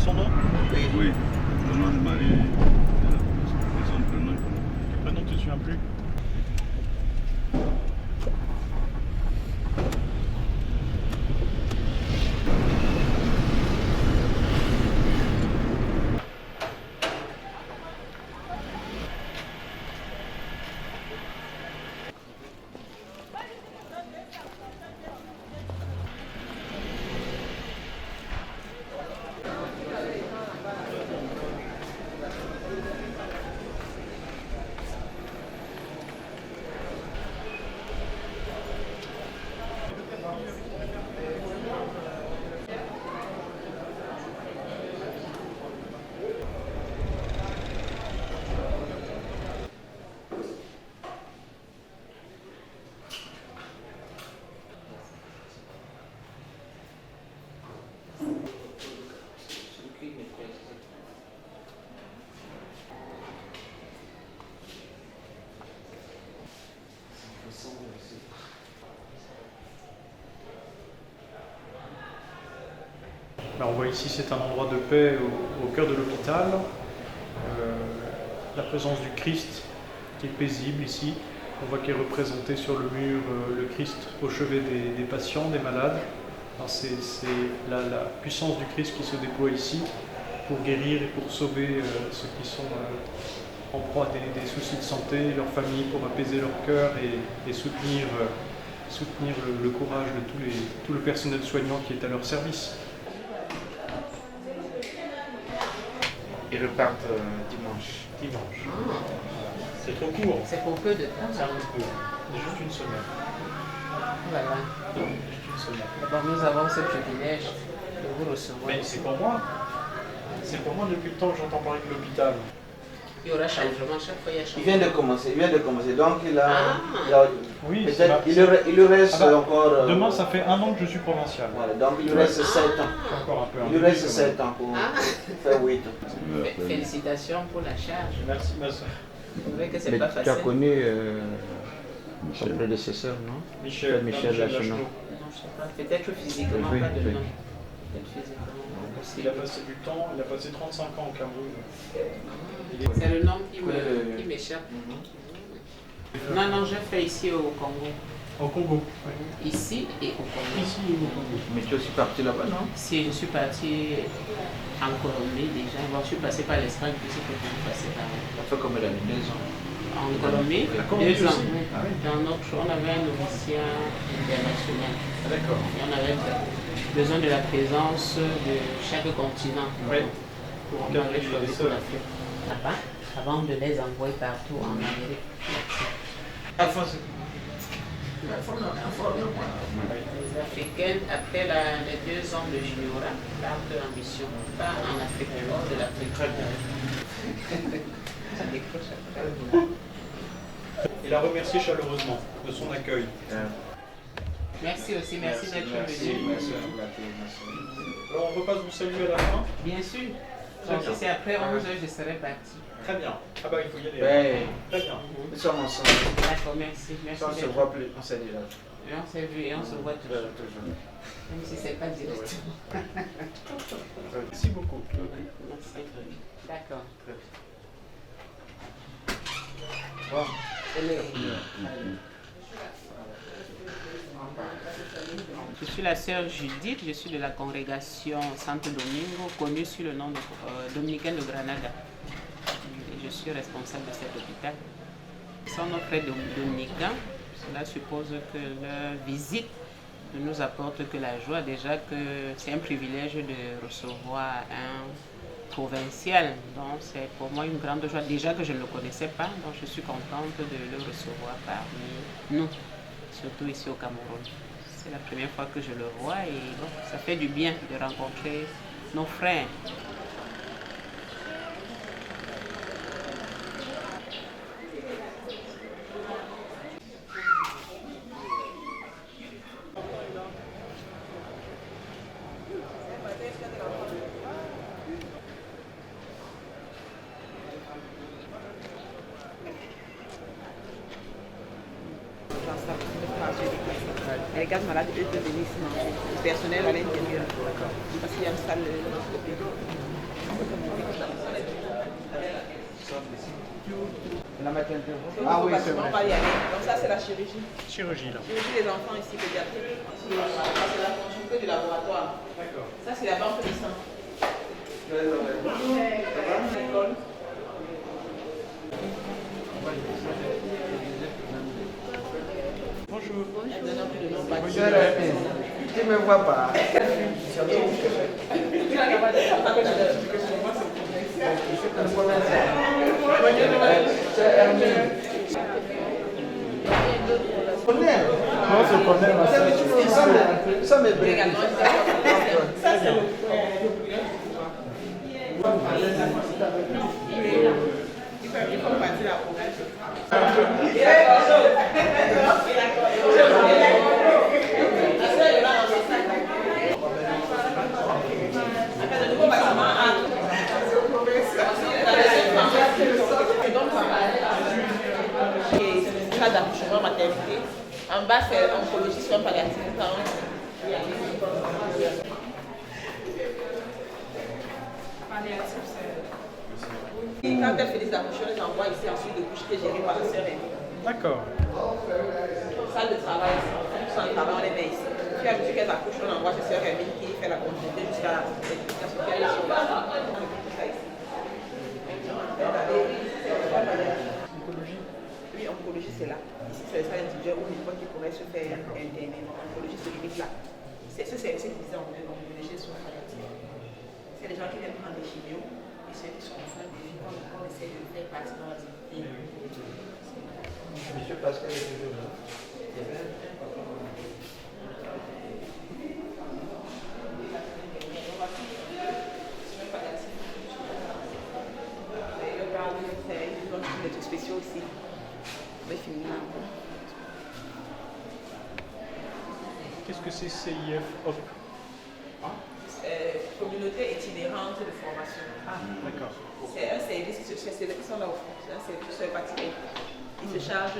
Son nom? Oui, le nom de Marie et son prénom. Le prénom, tu ne te souviens plus? On voit ici, c'est un endroit de paix au cœur de l'hôpital. La présence du Christ qui est paisible ici. On voit qu'il est représenté sur le mur le Christ au chevet des patients, des malades. C'est la puissance du Christ qui se déploie ici pour guérir et pour sauver ceux qui sont en proie à des soucis de santé, leur famille, pour apaiser leur cœur et soutenir le courage de tout le personnel soignant qui est à leur service. Ils repartent dimanche. C'est trop court. C'est pour peu de temps. C'est un peu. C'est juste une semaine. Voilà. Juste une semaine. D'abord, nous avons ce privilège de vous recevoir. Mais c'est pour moi. C'est pour moi depuis le temps que j'entends parler de l'hôpital. Il y aura changement, chaque fois il y a changement. Il vient de commencer. Donc il a Oui, peut-être il lui reste encore. Demain, ça fait 1 an que je suis provincial. Voilà, donc il lui reste 7 ans. Encore un peu. Il lui reste 7 ans pour faire 8 ans. Félicitations pour la charge. Merci ma soeur. Vous voyez que c'est Mais pas tu as facile. connu son prédécesseur, non? Michel Lachenot. Non, je sais pas. Peut-être physiquement, Oui, pas de oui. nom. Peut-être physiquement. Il a passé du temps, il a passé 35 ans au Cameroun. C'est le nom qui m'échappe. Non, je fais ici au Congo. Au Congo. Ici et au Congo. Ici au Congo. Mais tu es aussi parti là-bas, non? Si je suis partie en Colombie déjà, bon, je suis passée par l'Espagne, puis c'est que je suis passée par là. Ça fait combien d'années? 2 ans. En Colombie, À Colombie 2 ans. aussi. Ah oui. Dans notre, on avait un noviciat international. D'accord. Et on avait besoin de la présence de chaque continent. Oui. Pour Bien, envoyer les choisi pour sœurs. l'Afrique. Là-bas, avant de les envoyer partout en Amérique. Alphonse. Les Africaines, après les 2 ans de juniorat, partent en mission, pas en Afrique, hors de l'Afrique. Très bien. Ça décroche après. Il a remercié chaleureusement de son accueil. Merci aussi, merci d'être venu. Merci. Alors on repasse vous saluer à la fin. Bien sûr. Très Donc bien. si c'est après 11 heures, je serai partie. Très bien. Ah bah il faut y aller. Ben, Très bien. nous sommes ensemble. D'accord, merci. Merci Ça, on se d'être voit plus, on s'est déjà. venu. On s'est vu et on se voit toujours. Même si c'est pas directement. Merci beaucoup. Merci. D'accord. Bon. Je suis la sœur Judith, je suis de la congrégation Santo Domingo, connue sous le nom de Dominicain de Granada. Et je suis responsable de cet hôpital. Ils sont nos frères dominicains. Cela suppose que leur visite ne nous apporte que la joie, déjà que c'est un privilège de recevoir provincial. Donc c'est pour moi une grande joie. Déjà que je ne le connaissais pas, donc je suis contente de le recevoir parmi nous, surtout ici au Cameroun. C'est la première fois que je le vois et bon, ça fait du bien de rencontrer nos frères. Les gars malades, eux peuvent venir ici manger. Le personnel à l'intérieur. Parce qu'il y a une salle de La maternité. Ah oui, c'est vrai. On va y aller. Donc ça, c'est la chirurgie. Chirurgie là. Chirurgie des enfants ici, pédiatrique. C'est la consultation du laboratoire. D'accord. Ça, c'est la banque de sang. L'école. Bonjour. Elle donne un peu de nom. Tu ne me vois pas. On se connaît, ma soeur. Ça me Également, ça, c'est le il faut passer la province. Cas d'accouchement maternité. En bas, c'est oncologie, soins palliatifs. Quand elle fait des accouchements, elle envoie ici ensuite de couche qui est gérée par la sœur Rémi. D'accord. Salle de travail, son travail, on les met ici. Puis à mesure qu'elles accouchent, on envoie chez sœur Rémi qui fait la continuité jusqu'à ce qu'elle est sur la oncologie. Oui, oncologie, c'est là. Ici, c'est le salle individuel où une fois qu'il pourrait se faire interner. Oncologie, c'est limite là. C'est ce service qui disait en oncologie soins palliatifs. C'est les gens qui viennent prendre des chimios et ceux qui sont en train de vivre, on essaie de faire passer dans l'activité. Monsieur Pascal est toujours là. Des trucs spéciaux aussi. Mais féminin. Qu'est-ce que c'est CIF Hop? Communauté itinérante de formation. Ah, d'accord. C'est un service qui sont là au fond. C'est un service sur particulier. Il se charge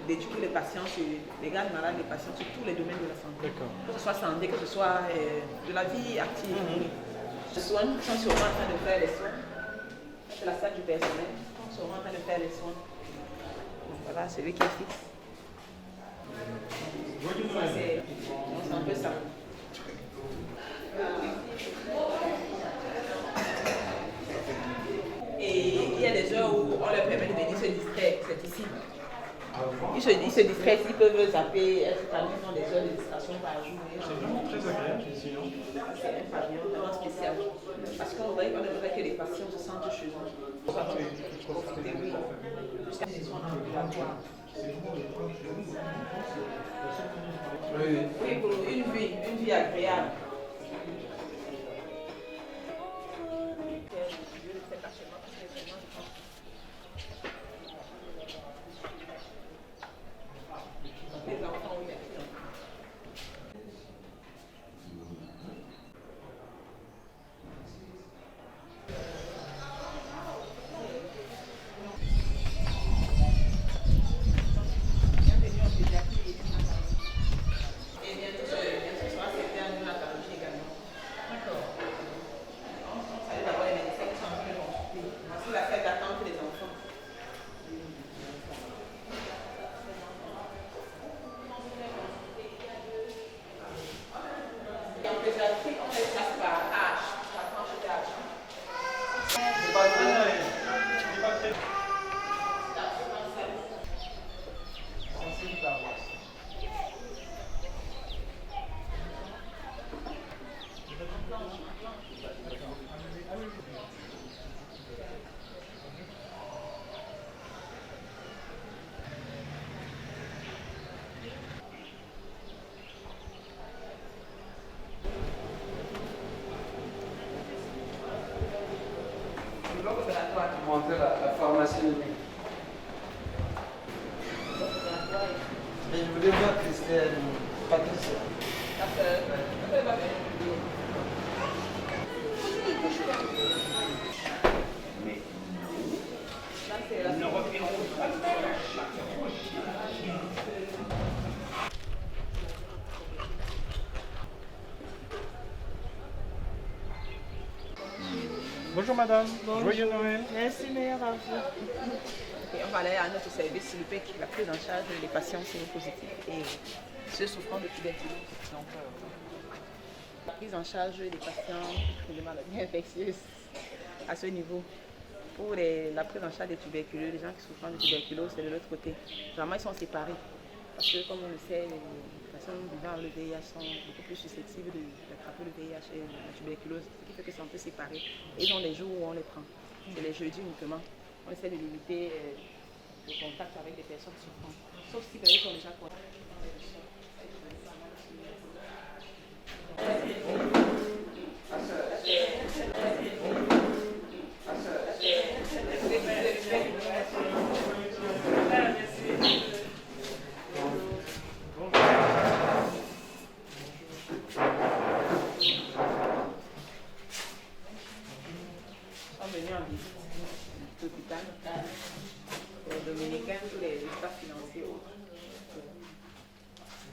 d'éduquer les patients sur les grands malades, les patients sur tous les domaines de la santé. D'accord. Que ce soit santé, que ce soit de la vie active. Les soins sont sûrement en train de faire les soins. C'est la salle du personnel. Ils sont sûrement en train de faire les soins. Donc voilà, c'est lui qui est fixe. Ça, c'est un peu ça. Et il y a des heures où on leur permet de venir se distraire, c'est ici. Ils se distraient, ils peuvent zapper, être calmés dans des heures de distraction par jour. C'est vraiment très agréable ici, non? C'est un pavillon vraiment spécial. Parce qu'on voudrait que les patients se sentent chez eux. Profiter, oui. Jusqu'à ce qu'ils soient ambulatoires. Oui, pour une vie agréable. Les enfants, oui, merci. Bienvenue en pédiatrie. Et bientôt, ce sera accepté en neonatologie également. D'accord. On salue d'abord les médecins qui sont en train de consulter. Voici la salle d'attente montrer la pharmacie de nuit. Et je voulais voir Christelle, Patricia. Bonjour madame, joyeux Noël. Merci, meilleur à vous. Et on va aller à notre service, le PEC, la prise en charge des patients séropositifs et ceux souffrant de tuberculose. Donc, la prise en charge des patients de maladies infectieuses à ce niveau. Pour la prise en charge des tuberculeux, les gens qui souffrent de tuberculose, c'est de l'autre côté. Généralement, ils sont séparés. Parce que, comme on le sait, les personnes vivant avec le VIH sont beaucoup plus susceptibles d'attraper le VIH et la tuberculose. Ce qui fait que c'est un peu séparé. Et ils ont des jours où on les prend. C'est les jeudis uniquement. On essaie de limiter le contact avec des personnes souffrantes. Sauf si ils sont déjà contactés.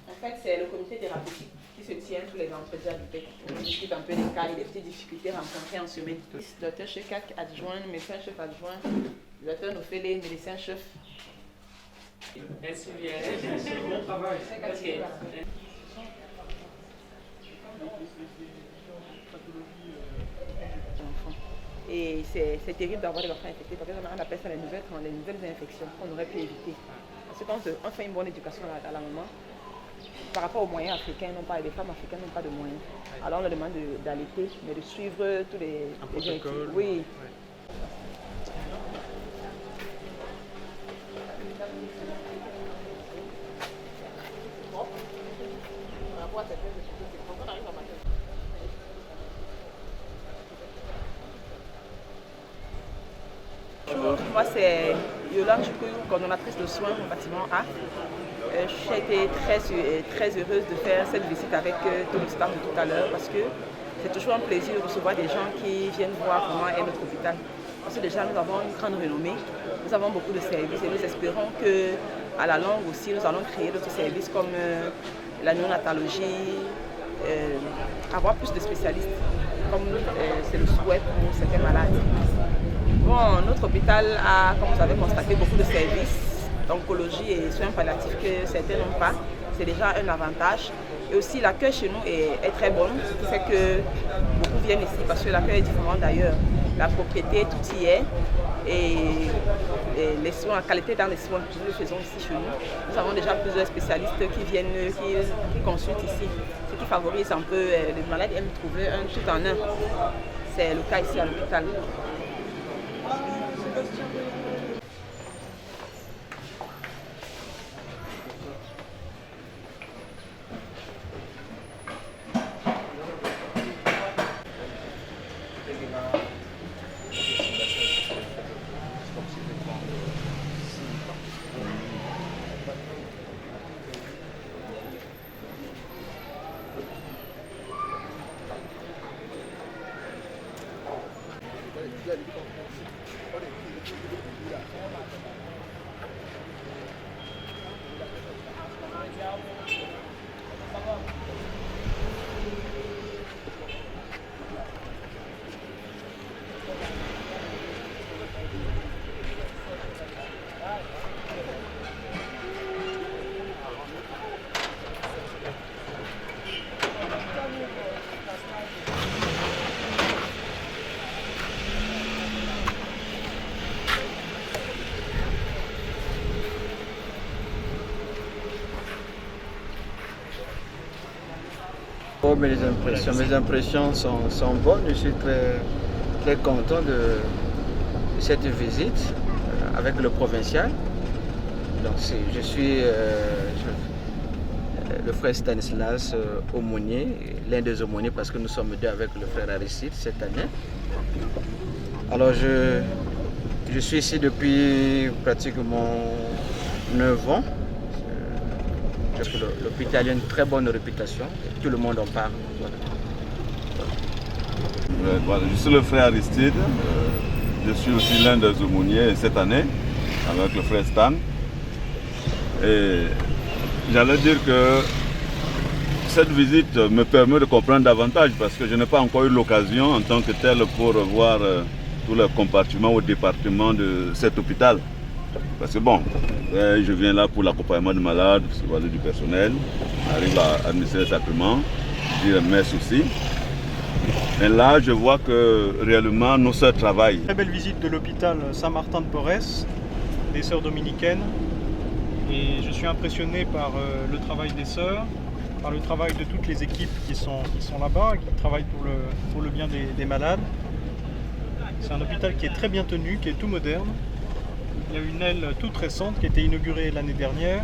En fait, c'est le comité thérapeutique qui se tient tous les vendredis à l'UPEC. On discute un peu des cas et des petites difficultés rencontrées en semaine. Docteur Chekak, adjoint, médecin-chef adjoint, docteur Nofele, médecin-chef. Merci bien. Bon travail. Et c'est terrible d'avoir des enfants infectés parce qu'on appelle ça les nouvelles infections qu'on aurait pu éviter. Parce que quand on fait une bonne éducation à la maman, par rapport aux moyens africains, les femmes africaines n'ont pas de moyens. Alors on leur demande d'allaiter, mais de suivre tous les protocoles. Oui. Ouais. Moi, c'est Yolande Choukouyou, coordonnatrice de soins au bâtiment A. J'ai été très heureuse de faire cette visite avec tout le staff de tout à l'heure parce que c'est toujours un plaisir de recevoir des gens qui viennent voir comment est notre hôpital. Parce que déjà, nous avons une grande renommée, nous avons beaucoup de services et nous espérons qu'à la longue aussi, nous allons créer d'autres services comme la néonatologie, avoir plus de spécialistes, comme c'est le souhait pour certains malades. Bon, notre hôpital a, comme vous avez constaté, beaucoup de services d'oncologie et soins palliatifs que certains n'ont pas. C'est déjà un avantage. Et aussi, l'accueil chez nous est très bon, ce qui fait que beaucoup viennent ici parce que l'accueil est différent d'ailleurs. La propriété, tout y est. Et les soins, la qualité dans les soins, nous le faisons ici chez nous. Nous avons déjà plusieurs spécialistes qui viennent, qui consultent ici. Ce qui favorise un peu, les malades aiment trouver un tout en un. C'est le cas ici à l'hôpital. Oh, mes impressions sont bonnes. Je suis très content de cette visite avec le provincial. Donc, je suis le frère Stanislas aumônier, l'un des aumôniers parce que nous sommes deux avec le frère Aristide cette année. Alors je Je suis ici depuis pratiquement 9 ans. L'hôpital a une très bonne réputation, tout le monde en parle. Voilà, je suis le frère Aristide, je suis aussi l'un des aumôniers cette année avec le frère Stan. Et j'allais dire que cette visite me permet de comprendre davantage parce que je n'ai pas encore eu l'occasion en tant que tel pour voir tous les compartiments au département de cet hôpital. Parce que bon, je viens là pour l'accompagnement de malades, du personnel, j'arrive à administrer les sacrements, dire messe aussi. Mais là, je vois que réellement nos sœurs travaillent. Très belle visite de l'hôpital Saint-Martin de Porres, des sœurs dominicaines. Et je suis impressionné par le travail des sœurs, par le travail de toutes les équipes qui sont là-bas, qui travaillent pour le bien des malades. C'est un hôpital qui est très bien tenu, qui est tout moderne. Il y a une aile toute récente qui a été inaugurée l'année dernière.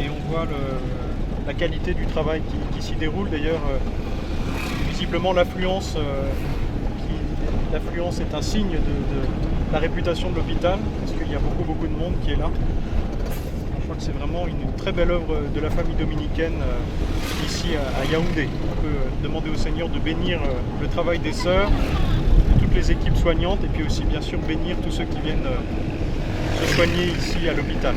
Et on voit la qualité du travail qui s'y déroule. D'ailleurs, visiblement l'affluence est un signe de la réputation de l'hôpital, parce qu'il y a beaucoup de monde qui est là. Je crois que c'est vraiment une très belle œuvre de la famille dominicaine ici à Yaoundé. On peut demander au Seigneur de bénir le travail des sœurs, de toutes les équipes soignantes, et puis aussi bien sûr bénir tous ceux qui viennent se soigner ici à l'hôpital.